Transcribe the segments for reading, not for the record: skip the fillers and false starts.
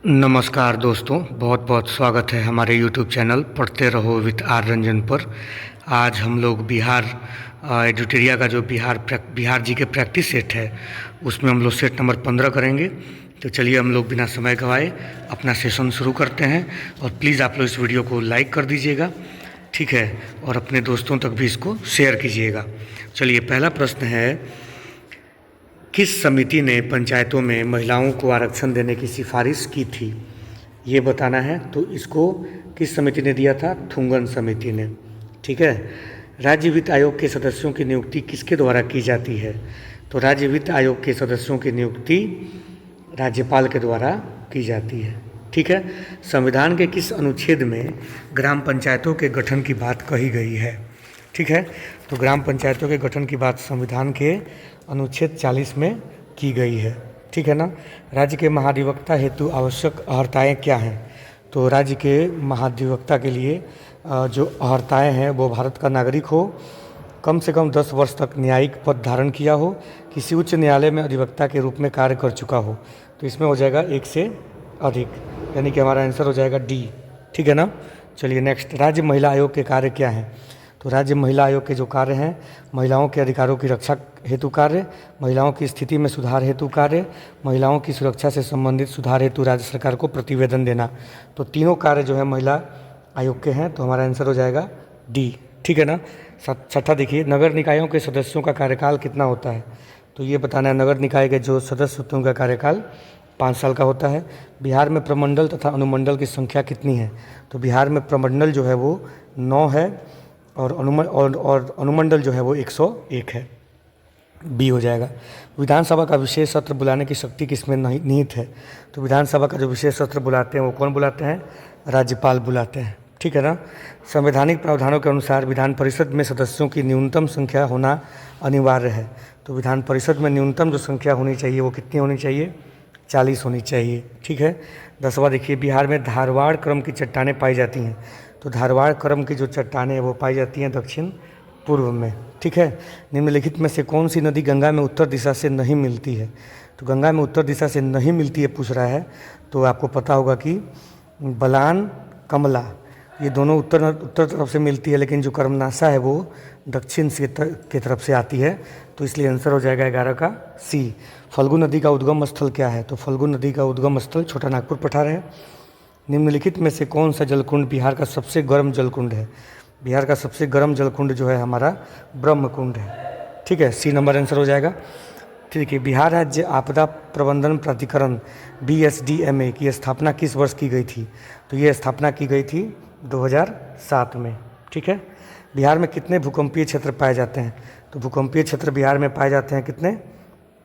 नमस्कार दोस्तों, बहुत बहुत स्वागत है हमारे YouTube चैनल पढ़ते रहो विद आर रंजन पर। आज हम लोग बिहार एडिटोरिया का जो बिहार जी के प्रैक्टिस सेट है उसमें हम लोग सेट नंबर 15 करेंगे। तो चलिए हम लोग बिना समय गंवाए अपना सेशन शुरू करते हैं। और प्लीज़ आप लोग इस वीडियो को लाइक कर दीजिएगा, ठीक है, और अपने दोस्तों तक भी इसको शेयर कीजिएगा। चलिए, पहला प्रश्न है, किस समिति ने पंचायतों में महिलाओं को आरक्षण देने की सिफारिश की थी, ये बताना है। तो इसको किस समिति ने दिया था? थुंगन समिति ने, ठीक है। राज्य वित्त आयोग के सदस्यों की नियुक्ति किसके द्वारा की जाती है? तो राज्य वित्त आयोग के सदस्यों की नियुक्ति राज्यपाल के द्वारा की जाती है, ठीक है। संविधान के किस अनुच्छेद में ग्राम पंचायतों के गठन की बात कही गई है? ठीक है, तो ग्राम पंचायतों के गठन की बात संविधान के अनुच्छेद 40 में की गई है, ठीक है ना। राज्य के महाधिवक्ता हेतु आवश्यक अर्हताएँ क्या हैं? तो राज्य के महाधिवक्ता के लिए जो अर्हताएँ हैं वो भारत का नागरिक हो, कम से कम 10 वर्ष तक न्यायिक पद धारण किया हो, किसी उच्च न्यायालय में अधिवक्ता के रूप में कार्य कर चुका हो। तो इसमें हो जाएगा एक से अधिक, यानी कि हमारा आंसर हो जाएगा डी, ठीक है ना। चलिए नेक्स्ट, राज्य महिला आयोग के कार्य क्या हैं? तो राज्य महिला आयोग के जो कार्य हैं, महिलाओं के अधिकारों की रक्षा हेतु कार्य, महिलाओं की स्थिति में सुधार हेतु कार्य, महिलाओं की सुरक्षा से संबंधित सुधार हेतु राज्य सरकार को प्रतिवेदन देना। तो तीनों कार्य जो है महिला आयोग के हैं, तो हमारा आंसर हो जाएगा डी, ठीक है ना। छठा देखिए, नगर निकायों के सदस्यों का कार्यकाल कितना होता है? तो ये बताना है, नगर निकाय के जो सदस्य होते हैं उनका कार्यकाल 5 साल का होता है। बिहार में प्रमंडल तथा अनुमंडल की संख्या कितनी है? तो बिहार में प्रमंडल जो है वो 9 है और अनुमंडल जो है वो 101 है, बी हो जाएगा। विधानसभा का विशेष सत्र बुलाने की शक्ति किसमें निहित है? तो विधानसभा का जो विशेष सत्र बुलाते हैं वो कौन बुलाते हैं? राज्यपाल बुलाते हैं, ठीक है ना। संवैधानिक प्रावधानों के अनुसार विधान परिषद में सदस्यों की न्यूनतम संख्या होना अनिवार्य है। तो विधान परिषद में न्यूनतम जो संख्या होनी चाहिए वो कितनी होनी चाहिए? 40 होनी चाहिए, ठीक है। 10वां देखिए, बिहार में धारवाड़ क्रम की चट्टानें पाई जाती हैं। तो धारवाड़ क्रम की जो चट्टानें हैं वो पाई जाती हैं दक्षिण पूर्व में, ठीक है। निम्नलिखित में से कौन सी नदी गंगा में उत्तर दिशा से नहीं मिलती है? तो गंगा में उत्तर दिशा से नहीं मिलती है पूछ रहा है, तो आपको पता होगा कि बलान, कमला, ये दोनों उत्तर तरफ से मिलती है, लेकिन जो कर्मनाशा है वो दक्षिण से की तरफ से आती है। तो इसलिए आंसर हो जाएगा 11 का सी। फल्गु नदी का उद्गम स्थल क्या है? तो फल्गु नदी का उद्गम स्थल छोटा नागपुर पठार है। निम्नलिखित में से कौन सा जलकुंड बिहार का सबसे गर्म जलकुंड है? बिहार का सबसे गर्म जलकुंड जो है हमारा ब्रह्मकुंड है, ठीक है, सी नंबर आंसर हो जाएगा। ठीक है, बिहार राज्य आपदा प्रबंधन प्राधिकरण BSDMA की स्थापना किस वर्ष की गई थी? तो ये स्थापना की गई थी 2007 में, ठीक है। बिहार में कितने भूकंपीय क्षेत्र पाए जाते हैं? तो भूकंपीय क्षेत्र बिहार में पाए जाते हैं कितने?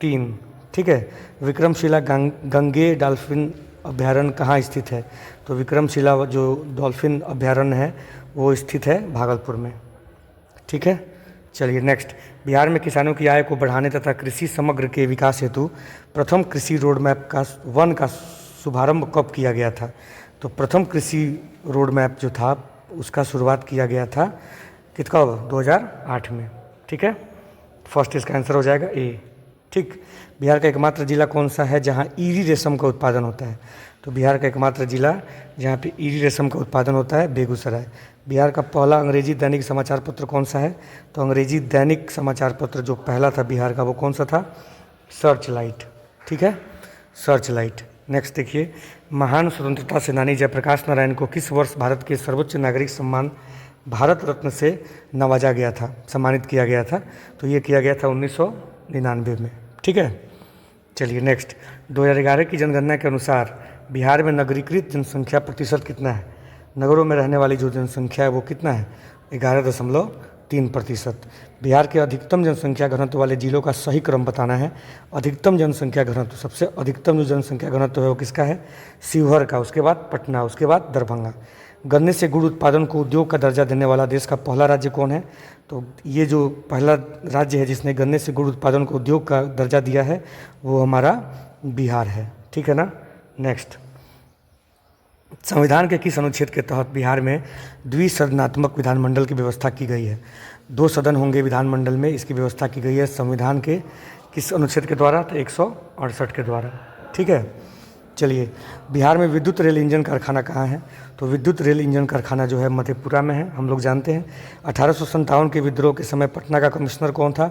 3, ठीक है। विक्रमशिला गंगे डॉल्फिन अभ्यारण्य कहाँ स्थित है? तो विक्रमशिला जो डॉल्फिन अभ्यारण्य है वो स्थित है भागलपुर में, ठीक है। चलिए नेक्स्ट, बिहार में किसानों की आय को बढ़ाने तथा कृषि समग्र के विकास हेतु प्रथम कृषि रोड मैप का शुभारंभ कब किया गया था? तो प्रथम कृषि रोड मैप जो था उसका शुरुआत किया गया था कब? 2008 में, ठीक है। फर्स्ट इसका आंसर हो जाएगा ए, ठीक। बिहार का एकमात्र जिला कौन सा है जहां ईरी रेशम का उत्पादन होता है? तो बिहार का एकमात्र जिला जहां पे ईरी रेशम का उत्पादन होता है बेगूसराय। बिहार का पहला अंग्रेजी दैनिक समाचार पत्र कौन सा है? तो अंग्रेजी दैनिक समाचार पत्र जो पहला था बिहार का वो कौन सा था? सर्च लाइट, ठीक है, सर्च लाइट। नेक्स्ट देखिए, महान स्वतंत्रता सेनानी जयप्रकाश नारायण को किस वर्ष भारत के सर्वोच्च नागरिक सम्मान भारत रत्न से नवाजा गया था, सम्मानित किया गया था? तो ये किया गया था 1999 में, ठीक है। चलिए नेक्स्ट, 2011 की जनगणना के अनुसार बिहार में नगरीकृत जनसंख्या प्रतिशत कितना है? नगरों में रहने वाली जो जनसंख्या है वो कितना है? 11.3%। बिहार के अधिकतम जनसंख्या घनत्व वाले जिलों का सही क्रम बताना है। अधिकतम जनसंख्या घनत्व, सबसे अधिकतम जो जनसंख्या घनत्व है वो किसका है? शिवहर का, उसके बाद पटना, उसके बाद दरभंगा। गन्ने से गुड़ उत्पादन को उद्योग का दर्जा देने वाला देश का पहला राज्य कौन है? तो ये जो पहला राज्य है जिसने गन्ने से गुड़ उत्पादन को उद्योग का दर्जा दिया है वो हमारा बिहार है, ठीक है ना। नेक्स्ट, संविधान के किस अनुच्छेद के तहत बिहार में द्विसदनात्मक विधानमंडल की व्यवस्था की गई है? 2 सदन होंगे विधानमंडल में, इसकी व्यवस्था की गई है संविधान के किस अनुच्छेद के द्वारा? तो 168 के द्वारा, ठीक है। चलिए, बिहार में विद्युत रेल इंजन कारखाना कहाँ है? तो विद्युत रेल इंजन कारखाना जो है मधेपुरा में है, हम लोग जानते हैं। 1857 के विद्रोह के समय पटना का कमिश्नर कौन था?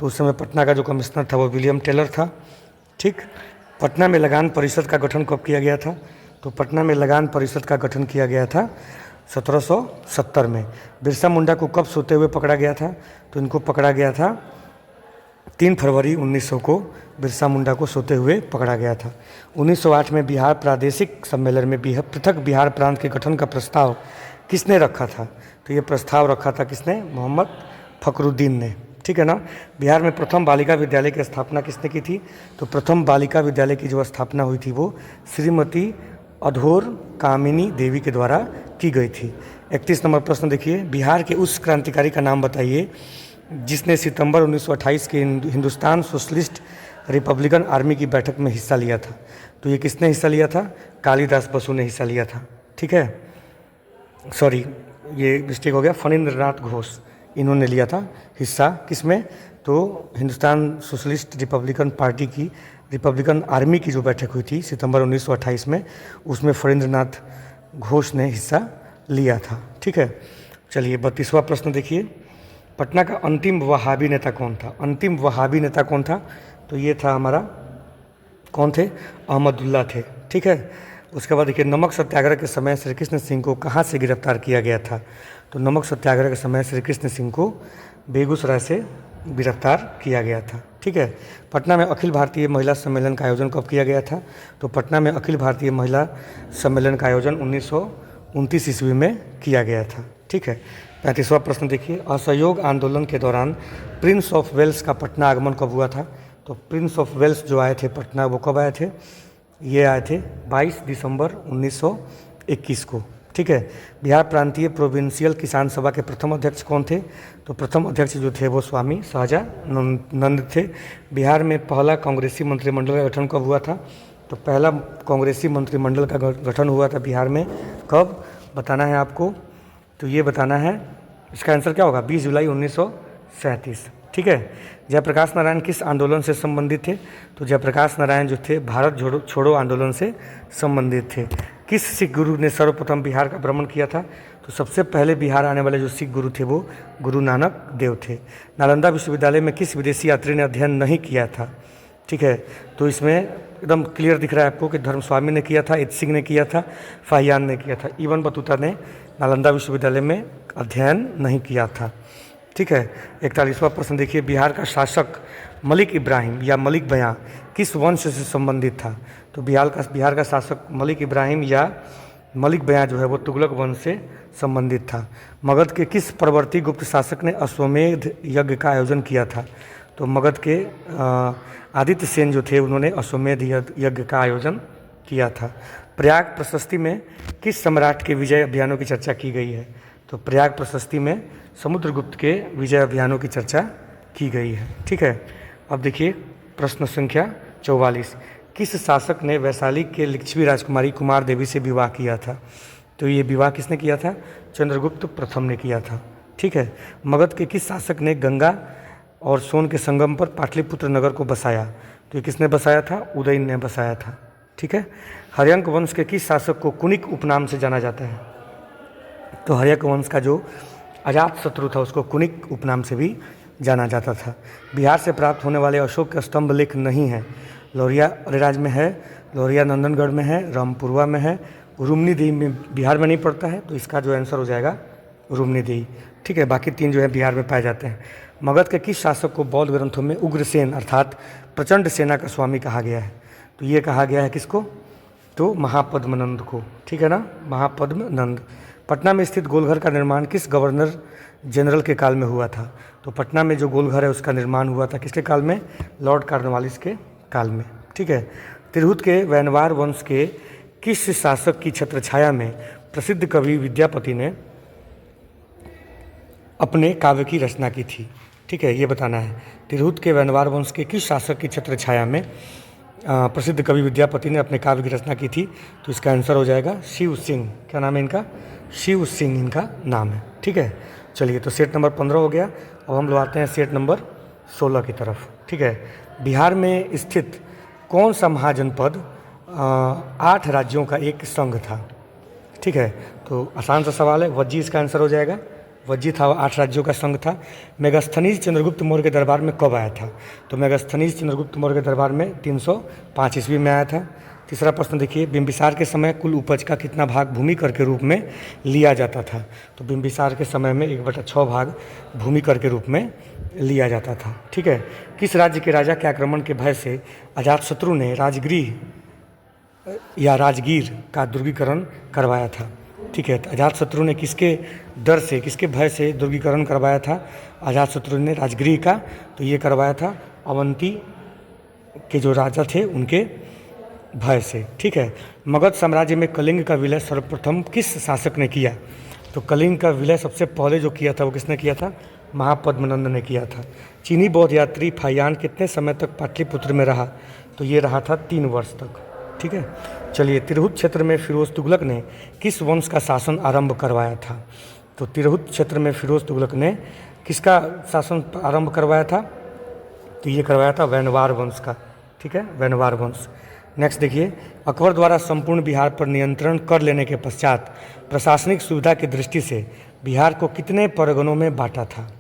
तो उस समय पटना का जो कमिश्नर था वो विलियम टेलर था। ठीक। पटना में लगान परिषद का गठन कब किया गया था? तो पटना में लगान परिषद का गठन किया गया था 1770 में। बिरसा मुंडा को कब सोते हुए पकड़ा गया था? तो इनको पकड़ा गया था 3 फरवरी 1900 को बिरसा मुंडा को सोते हुए पकड़ा गया था। 1908 में बिहार प्रादेशिक सम्मेलन में पृथक बिहार प्रांत के गठन का प्रस्ताव किसने रखा था? तो ये प्रस्ताव रखा था किसने? मोहम्मद फखरुद्दीन ने। ठीक है ना। बिहार में प्रथम बालिका विद्यालय की स्थापना किसने की थी? तो प्रथम बालिका विद्यालय की जो स्थापना हुई थी वो श्रीमती अधोर कामिनी देवी के द्वारा की गई थी। 31 नंबर प्रश्न देखिए, बिहार के उस क्रांतिकारी का नाम बताइए जिसने सितंबर 1928 के हिंदुस्तान सोशलिस्ट रिपब्लिकन आर्मी की बैठक में हिस्सा लिया था। तो ये किसने हिस्सा लिया था? कालिदास बसु ने हिस्सा लिया था। ठीक है, सॉरी ये मिस्टेक हो गया, फणींद्रनाथ घोष इन्होंने लिया था हिस्सा। किसमें? तो हिंदुस्तान सोशलिस्ट रिपब्लिकन पार्टी की रिपब्लिकन आर्मी की जो बैठक हुई थी सितंबर 1928 में, उसमें फणींद्रनाथ घोष ने हिस्सा लिया था। ठीक है, चलिए 32वां प्रश्न देखिए, पटना का अंतिम वहाबी नेता कौन था? अंतिम वहाबी नेता कौन था? तो ये था हमारा, कौन थे? अहमदुल्ला थे। ठीक है, उसके बाद देखिए, नमक सत्याग्रह के समय श्री कृष्ण सिंह को कहाँ से गिरफ्तार किया गया था? तो नमक सत्याग्रह के समय श्री कृष्ण सिंह को बेगूसराय से गिरफ्तार किया गया था। ठीक है, पटना में अखिल भारतीय महिला सम्मेलन का आयोजन कब किया गया था? तो पटना में अखिल भारतीय महिला सम्मेलन का आयोजन 1929 ईस्वी में किया गया था। ठीक है, 35वां प्रश्न देखिए, असहयोग आंदोलन के दौरान प्रिंस ऑफ वेल्स का पटना आगमन कब हुआ था? तो प्रिंस ऑफ वेल्स जो आए थे पटना, वो कब आए थे? ये आए थे 22 दिसंबर 1921 को। ठीक है, बिहार प्रांतीय प्रोविंशियल किसान सभा के प्रथम अध्यक्ष कौन थे? तो प्रथम अध्यक्ष जो थे वो स्वामी सहजानंद थे। बिहार में पहला कांग्रेसी मंत्रिमंडल का गठन कब हुआ था? तो पहला कांग्रेसी मंत्रिमंडल का गठन हुआ था बिहार में कब? बताना है आपको। तो ये बताना है, इसका आंसर क्या होगा? 20 जुलाई 1937। ठीक है, जयप्रकाश नारायण किस आंदोलन से संबंधित थे? तो जयप्रकाश नारायण जो थे भारत छोड़ो आंदोलन से संबंधित थे। किस सिख गुरु ने सर्वप्रथम बिहार का भ्रमण किया था? तो सबसे पहले बिहार आने वाले जो सिख गुरु थे वो गुरु नानक देव थे। नालंदा विश्वविद्यालय में किस विदेशी यात्री ने अध्ययन नहीं किया था? ठीक है, तो इसमें एकदम क्लियर दिख रहा है आपको कि धर्मस्वामी ने किया था, इत सिंह ने किया था, फाहियान ने किया था। इवन बतूता ने नालंदा विश्वविद्यालय में अध्ययन नहीं किया था। ठीक है, 41वां प्रश्न देखिए, बिहार का शासक मलिक इब्राहिम या मलिक बयां किस वंश से संबंधित था? तो बिहार का शासक मलिक इब्राहिम या मलिक बयां जो है वो तुगलक वंश से संबंधित था। मगध के किस परवर्ती गुप्त शासक ने अश्वमेध यज्ञ का आयोजन किया था? तो मगध के आदित्य सेन जो थे उन्होंने अश्वमेध यज्ञ का आयोजन किया था। प्रयाग प्रशस्ति में किस सम्राट के विजय अभियानों की चर्चा की गई है? तो प्रयाग प्रशस्ति में समुद्रगुप्त के विजय अभियानों की चर्चा की गई है। ठीक है, अब देखिए प्रश्न संख्या 44, किस शासक ने वैशाली के लिच्छवी राजकुमारी कुमार देवी से विवाह किया था? तो ये विवाह किसने किया था? चंद्रगुप्त प्रथम ने किया था। ठीक है, मगध के किस शासक ने गंगा और सोन के संगम पर पाटलिपुत्र नगर को बसाया? तो ये किसने बसाया था? उदयन ने बसाया था। ठीक है, हर्यंक वंश के किस शासक को कुनिक उपनाम से जाना जाता है? तो हर्यंक वंश का जो अजात शत्रु था उसको कुनिक उपनाम से भी जाना जाता था। बिहार से प्राप्त होने वाले अशोक के स्तंभ लेख नहीं है। लौरिया अरेराज में है, लौरिया नंदनगढ़ में है, रामपुरवा में है, रुमनी देवी में बिहार में नहीं पड़ता है, तो इसका जो आंसर हो जाएगा रुमनी देवी। ठीक है, बाकी 3 जो है बिहार में पाए जाते हैं। मगध के किस शासक को बौद्ध ग्रंथों में उग्रसेन अर्थात प्रचंड सेना का स्वामी कहा गया है? तो ये कहा गया है किसको? तो महापद्मनंद को। ठीक है ना, महापद्मनंद। पटना में स्थित गोलघर का निर्माण किस गवर्नर जनरल के काल में हुआ था? तो पटना में जो गोलघर है उसका निर्माण हुआ था किसके काल में? लॉर्ड कॉर्नवालिस के काल में। ठीक है, तिरहुत के वैनवार वंश के किस शासक की छत्रछाया में प्रसिद्ध कवि विद्यापति ने अपने काव्य की रचना की थी? ठीक है, ये बताना है। तिरहुत के वैनवार वंश के किस शासक की छत्रछाया में प्रसिद्ध कवि विद्यापति ने अपने काव्य की रचना की थी? तो इसका आंसर हो जाएगा शिव सिंह। क्या नाम है इनका? शिव सिंह इनका नाम है। ठीक है, चलिए तो सेट नंबर 15 हो गया। अब हम लोग आते हैं सेट नंबर 16 की तरफ। ठीक है, बिहार में स्थित कौन सा महाजनपद 8 राज्यों का एक संघ था। ठीक है, तो आसान सा सवाल है, वज्जी इसका आंसर हो जाएगा। वज्जी था, 8 राज्यों का संघ था। मेगास्थनीज चंद्रगुप्त मौर्य के दरबार में कब आया था? तो मेगास्थनीज चंद्रगुप्त मौर्य के दरबार में 305 ईस्वी में आया था। तीसरा प्रश्न देखिए, बिंबिसार के समय कुल उपज का कितना भाग भूमि कर के रूप में लिया जाता था? तो बिंबिसार के समय में 1/6 भाग भूमि कर के रूप में लिया जाता था। ठीक है, किस राज्य के राजा के आक्रमण के भय से अजातशत्रु ने राजगृह या राजगीर का दुर्गीकरण करवाया था? ठीक है, तो अजातशत्रु ने किसके डर से, किसके भय से दुर्गीकरण करवाया था? अजातशत्रु ने राजगृह का, तो ये करवाया था अवंती के जो राजा थे उनके भय से। ठीक है, मगध साम्राज्य में कलिंग का विलय सर्वप्रथम किस शासक ने किया? तो कलिंग का विलय सबसे पहले जो किया था वो किसने किया था? महापद्मनंद ने किया था। चीनी बौद्ध यात्री फाहियान कितने समय तक पाटलिपुत्र में रहा? तो ये रहा था 3 वर्ष तक। ठीक है, चलिए, तिरहुत क्षेत्र में फिरोज तुगलक ने किस वंश का शासन आरंभ करवाया था? तो तिरहुत क्षेत्र में फिरोज तुगलक ने किसका शासन आरंभ करवाया था? तो ये करवाया था वैनवार वंश का। ठीक है, वैनवार वंश। नेक्स्ट देखिए, अकबर द्वारा संपूर्ण बिहार पर नियंत्रण कर लेने के पश्चात प्रशासनिक सुविधा की दृष्टि से बिहार को कितने परगनों में बांटा था?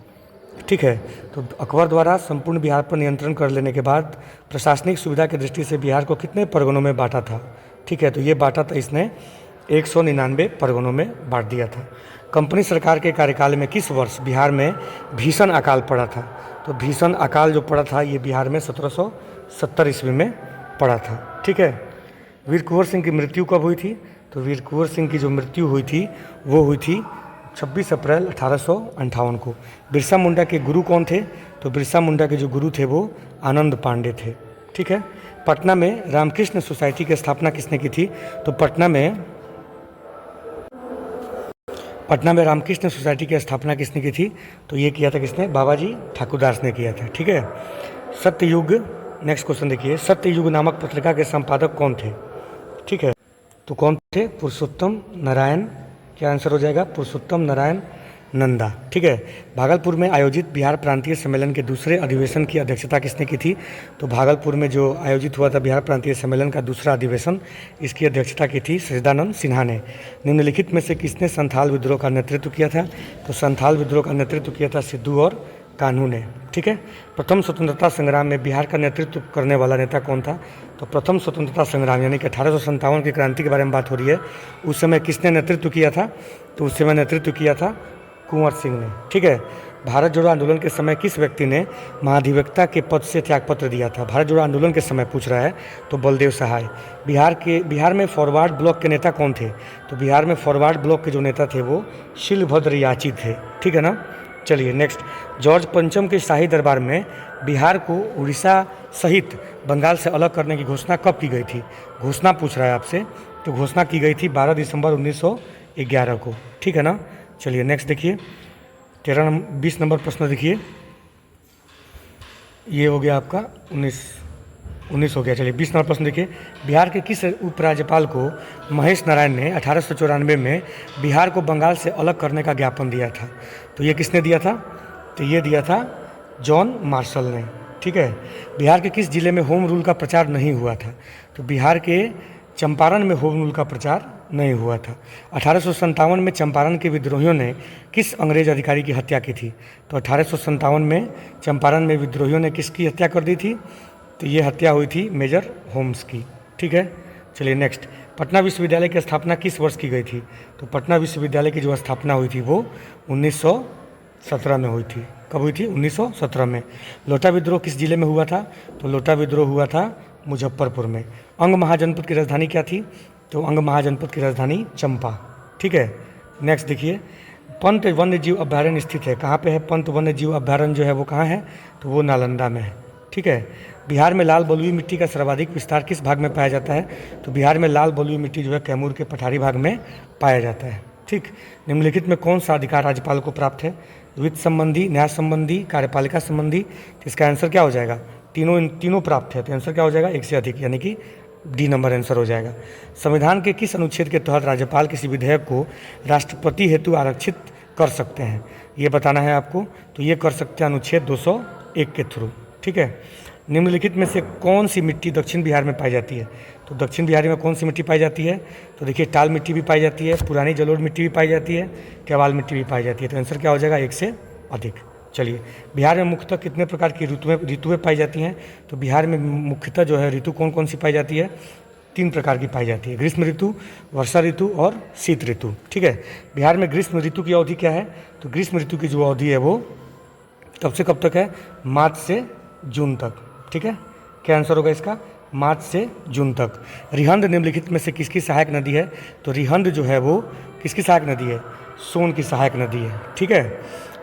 ठीक है, तो अकबर द्वारा संपूर्ण बिहार पर नियंत्रण कर लेने के बाद प्रशासनिक सुविधा की दृष्टि से बिहार को कितने परगनों में बांटा था? ठीक है, तो ये बांटा था इसने 199 परगनों में बांट दिया था। कंपनी सरकार के कार्यकाल में किस वर्ष बिहार में भीषण अकाल पड़ा था? तो भीषण अकाल जो पड़ा था ये बिहार में 1770 ईस्वी में पड़ा था। ठीक है, वीर कुंवर सिंह की मृत्यु कब हुई थी? तो वीर कुंवर सिंह की जो मृत्यु हुई थी वो हुई थी 26 अप्रैल 1858 को। बिरसा मुंडा के गुरु कौन थे? तो बिरसा मुंडा के जो गुरु थे वो आनंद पांडे थे। ठीक है, पटना में रामकृष्ण सोसाइटी की स्थापना किसने की थी? तो पटना में रामकृष्ण सोसाइटी की स्थापना किसने की थी? तो ये किया था किसने? बाबा जी ठाकुरदास ने किया था। ठीक है, सत्ययुग, नेक्स्ट क्वेश्चन देखिए, सत्ययुग नामक पत्रिका के संपादक कौन थे? ठीक है, तो कौन थे? पुरुषोत्तम नारायण, क्या आंसर हो जाएगा? पुरुषोत्तम नारायण नंदा। ठीक है, भागलपुर में आयोजित बिहार प्रांतीय सम्मेलन के दूसरे अधिवेशन की अध्यक्षता किसने की थी? तो भागलपुर में जो आयोजित हुआ था बिहार प्रांतीय सम्मेलन का दूसरा अधिवेशन, इसकी अध्यक्षता की थी सच्चिदानंद सिन्हा ने। निम्नलिखित में से किसने संथाल विद्रोह का नेतृत्व किया था? तो संथाल विद्रोह का नेतृत्व किया था सिद्धू और कान्हू ने। ठीक है, प्रथम स्वतंत्रता संग्राम में बिहार का नेतृत्व करने वाला नेता कौन था? तो प्रथम स्वतंत्रता संग्राम यानी कि 1857 की क्रांति के बारे में बात हो रही है, उस समय किसने नेतृत्व किया था? तो उस समय नेतृत्व किया था कुंवर सिंह ने। ठीक है, भारत जोड़ो आंदोलन के समय किस व्यक्ति ने महाधिवक्ता के पद से त्यागपत्र दिया था? भारत जोड़ो आंदोलन के समय पूछ रहा है, तो बलदेव सहाय। बिहार में फॉरवर्ड ब्लॉक के नेता कौन थे? तो बिहार में फॉरवर्ड ब्लॉक के जो नेता थे वो शिलभद्र याची थे। ठीक है ना, चलिए नेक्स्ट, जॉर्ज पंचम के शाही दरबार में बिहार को उड़ीसा सहित बंगाल से अलग करने की घोषणा कब की गई थी? घोषणा पूछ रहा है आपसे, तो घोषणा की गई थी 12 दिसंबर 1911 को। ठीक है ना, चलिए नेक्स्ट देखिए, 20 नंबर प्रश्न देखिए, ये हो गया आपका 19 हो गया। चलिए 20 नंबर प्रश्न देखिए, बिहार के किस उपराज्यपाल को महेश नारायण ने 1894 में बिहार को बंगाल से अलग करने का ज्ञापन दिया था? तो ये किसने दिया था? तो ये दिया था जॉन मार्शल ने। ठीक है, बिहार के किस जिले में होम रूल का प्रचार नहीं हुआ था? तो बिहार के चंपारण में होम रूल का प्रचार नहीं हुआ था। 1857 में चंपारण के विद्रोहियों ने किस अंग्रेज अधिकारी की हत्या की थी? तो 1857 में चंपारण में विद्रोहियों ने किसकी हत्या कर दी थी? तो ये हत्या हुई थी मेजर होम्स की। ठीक है, चलिए नेक्स्ट, पटना विश्वविद्यालय की स्थापना किस वर्ष की गई थी? तो पटना विश्वविद्यालय की जो स्थापना हुई थी वो 1917 में हुई थी। कब हुई थी? 1917 में। लोटा विद्रोह किस जिले में हुआ था? तो लोटा विद्रोह हुआ था मुजफ्फरपुर में। अंग महाजनपद की राजधानी क्या थी? तो अंग महाजनपद की राजधानी चंपा। ठीक है, नेक्स्ट देखिए, पंत वन्य जीव अभ्यारण्य स्थित है, कहाँ पे है पंत वन्य जीव अभ्यारण्य जो है वो कहाँ है? तो वो नालंदा में है। ठीक है, बिहार में लाल बलुई मिट्टी का सर्वाधिक विस्तार किस भाग में पाया जाता है? तो बिहार में लाल बलुई मिट्टी जो है कैमूर के पठारी भाग में पाया जाता है। ठीक, निम्नलिखित में कौन सा अधिकार राज्यपाल को प्राप्त है? वित्त संबंधी, न्याय संबंधी, कार्यपालिका संबंधी। तो इसका आंसर क्या हो जाएगा? तीनों प्राप्त है, तो आंसर क्या हो जाएगा? एक से अधिक, यानी कि डी नंबर आंसर हो जाएगा। संविधान के किस अनुच्छेद के तहत राज्यपाल किसी विधेयक को राष्ट्रपति हेतु आरक्षित कर सकते हैं? ये बताना है आपको। तो ये कर सकते हैं अनुच्छेद 201 के थ्रू। ठीक है, निम्नलिखित में से कौन सी मिट्टी दक्षिण बिहार में पाई जाती है? तो दक्षिण बिहार में कौन सी मिट्टी पाई जाती है? तो देखिए टाल मिट्टी भी पाई जाती है, पुरानी जलोढ़ मिट्टी भी पाई जाती है, केवाल मिट्टी भी पाई जाती है। तो आंसर क्या हो जाएगा? 1 से अधिक। चलिए, बिहार में मुख्यतः कितने प्रकार की ऋतुएं पाई जाती हैं? तो बिहार में मुख्यतः जो है ऋतु कौन कौन सी पाई जाती है? 3 प्रकार की पाई जाती है, ग्रीष्म ऋतु, वर्षा ऋतु और शीत ऋतु। ठीक है, बिहार में ग्रीष्म ऋतु की अवधि क्या है? तो ग्रीष्म ऋतु की जो अवधि है वो कब से कब तक है? मार्च से जून तक। ठीक है, क्या आंसर होगा इसका? मार्च से जून तक। रिहंद निम्नलिखित में से किसकी सहायक नदी है? तो रिहंद जो है वो किसकी सहायक नदी है? सोन की सहायक नदी है। ठीक है,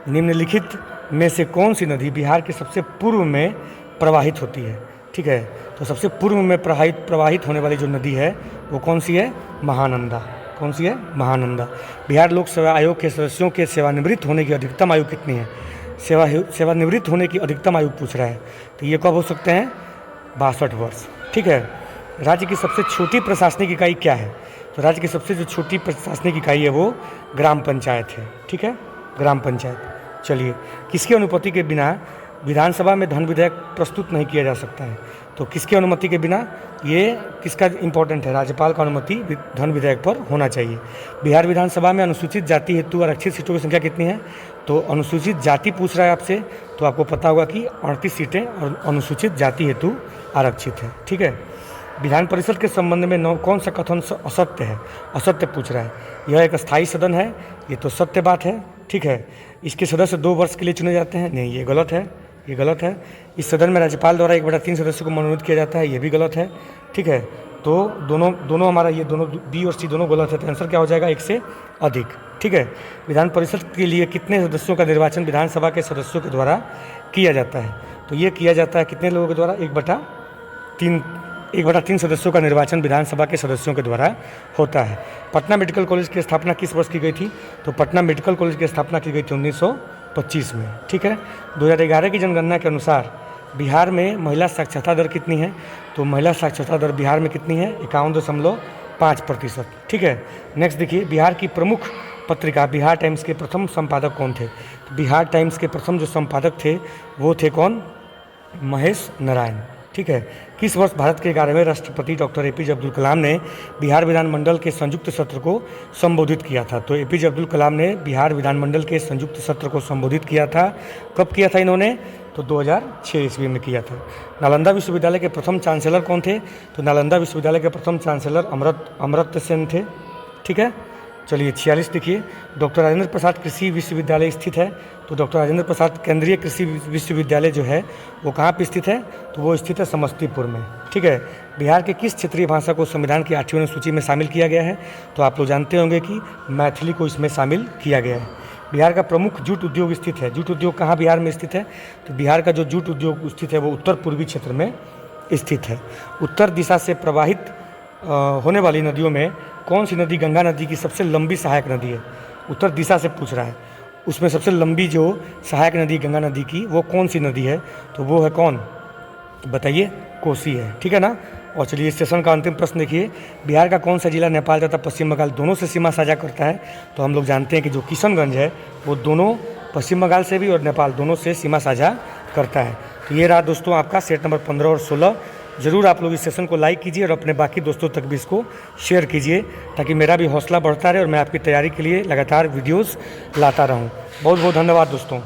निम्नलिखित में से कौन सी नदी बिहार के सबसे पूर्व में प्रवाहित होती है? ठीक है, तो सबसे पूर्व में प्रवाहित होने वाली जो नदी है वो कौन सी है? महानंदा। कौन सी है? महानंदा। बिहार लोक सेवा आयोग के सदस्यों के सेवानिवृत्त होने की अधिकतम आयु कितनी है? सेवानिवृत्त होने की अधिकतम आयु पूछ रहा है, तो ये कब हो सकते हैं? 62 वर्ष। ठीक है, राज्य की सबसे छोटी प्रशासनिक इकाई क्या है? तो राज्य की सबसे जो छोटी प्रशासनिक इकाई है वो ग्राम पंचायत है। ठीक है, ग्राम पंचायत। चलिए, किसकी अनुमति के बिना विधानसभा में धन विधेयक प्रस्तुत नहीं किया जा सकता है? तो किसकी अनुमति के बिना? ये किसका इंपॉर्टेंट है? राज्यपाल का अनुमति धन विधेयक पर होना चाहिए। बिहार विधानसभा में अनुसूचित जाति हेतु आरक्षित सीटों की संख्या कितनी है? तो अनुसूचित जाति पूछ रहा है आपसे, तो आपको पता होगा कि 38 सीटें और अनुसूचित जाति हेतु आरक्षित है। ठीक है, विधान परिषद के संबंध में कौन सा कथन असत्य है? असत्य पूछ रहा है। यह एक स्थायी सदन है, ये तो सत्य बात है। ठीक है, इसके सदस्य 2 वर्ष के लिए चुने जाते हैं, नहीं, ये गलत है, ये गलत है। इस सदन में राज्यपाल द्वारा 1/3 सदस्यों को मनोनीत किया जाता है, ये भी गलत है। ठीक है, तो दोनों हमारा ये दोनों बी और सी दोनों गलत है, तो आंसर क्या हो जाएगा? 1 से अधिक। ठीक है, विधान परिषद के लिए कितने सदस्यों का निर्वाचन विधानसभा के सदस्यों के द्वारा किया जाता है? तो ये किया जाता है कितने लोगों के द्वारा? 1/3 सदस्यों का निर्वाचन विधानसभा के सदस्यों के द्वारा होता है। पटना मेडिकल कॉलेज की स्थापना किस वर्ष की गई थी? तो पटना मेडिकल कॉलेज की स्थापना की गई थी 1925 में। ठीक है, 2011 की जनगणना के अनुसार बिहार में महिला साक्षरता दर कितनी है? तो महिला साक्षरता दर बिहार में कितनी है? 51.5%। ठीक है, नेक्स्ट देखिए, बिहार की प्रमुख पत्रिका बिहार टाइम्स के प्रथम संपादक कौन थे? तो बिहार टाइम्स के प्रथम जो संपादक थे वो थे कौन? महेश नारायण। ठीक है, किस वर्ष भारत के 11वें राष्ट्रपति डॉक्टर APJ अब्दुल कलाम ने बिहार विधानमंडल के संयुक्त सत्र को संबोधित किया था? तो APJ अब्दुल कलाम ने बिहार विधानमंडल के संयुक्त सत्र को संबोधित किया था। कब किया था इन्होंने? तो 2006 ईस्वी में किया था। नालंदा विश्वविद्यालय के प्रथम चांसलर कौन थे? तो नालंदा विश्वविद्यालय के प्रथम चांसलर अमर्त्य सेन थे। ठीक है, चलिए 46 देखिए, डॉक्टर राजेंद्र प्रसाद कृषि विश्वविद्यालय स्थित है? तो डॉक्टर राजेंद्र प्रसाद केंद्रीय कृषि विश्वविद्यालय जो है वो कहाँ पे स्थित है? तो वो स्थित है समस्तीपुर में। ठीक है, बिहार के किस क्षेत्रीय भाषा को संविधान की 8वीं अनुसूची में शामिल किया गया है? तो आप लोग जानते होंगे कि मैथिली को इसमें शामिल किया गया है। बिहार का प्रमुख जूट उद्योग स्थित है? जूट उद्योग कहाँ बिहार में स्थित है? तो बिहार का जो जूट उद्योग स्थित है वो उत्तर पूर्वी क्षेत्र में स्थित है। उत्तर दिशा से प्रवाहित होने वाली नदियों में कौन सी नदी गंगा नदी की सबसे लंबी सहायक नदी है? उत्तर दिशा से पूछ रहा है, उसमें सबसे लंबी जो सहायक नदी गंगा नदी की वो कौन सी नदी है? तो वो है कौन? बताइए, कोसी है। ठीक है ना। और चलिए इस सेशन का अंतिम प्रश्न देखिए, बिहार का कौन सा जिला नेपाल तथा पश्चिम बंगाल दोनों से सीमा साझा करता है? तो हम लोग जानते हैं कि जो किशनगंज है वो दोनों पश्चिम बंगाल से भी और नेपाल दोनों से सीमा साझा करता है। तो ये रहा दोस्तों आपका सेट नंबर 15 और 16। ज़रूर आप लोग इस सेशन को लाइक कीजिए और अपने बाकी दोस्तों तक भी इसको शेयर कीजिए ताकि मेरा भी हौसला बढ़ता रहे और मैं आपकी तैयारी के लिए लगातार वीडियोस लाता रहूं। बहुत बहुत धन्यवाद दोस्तों।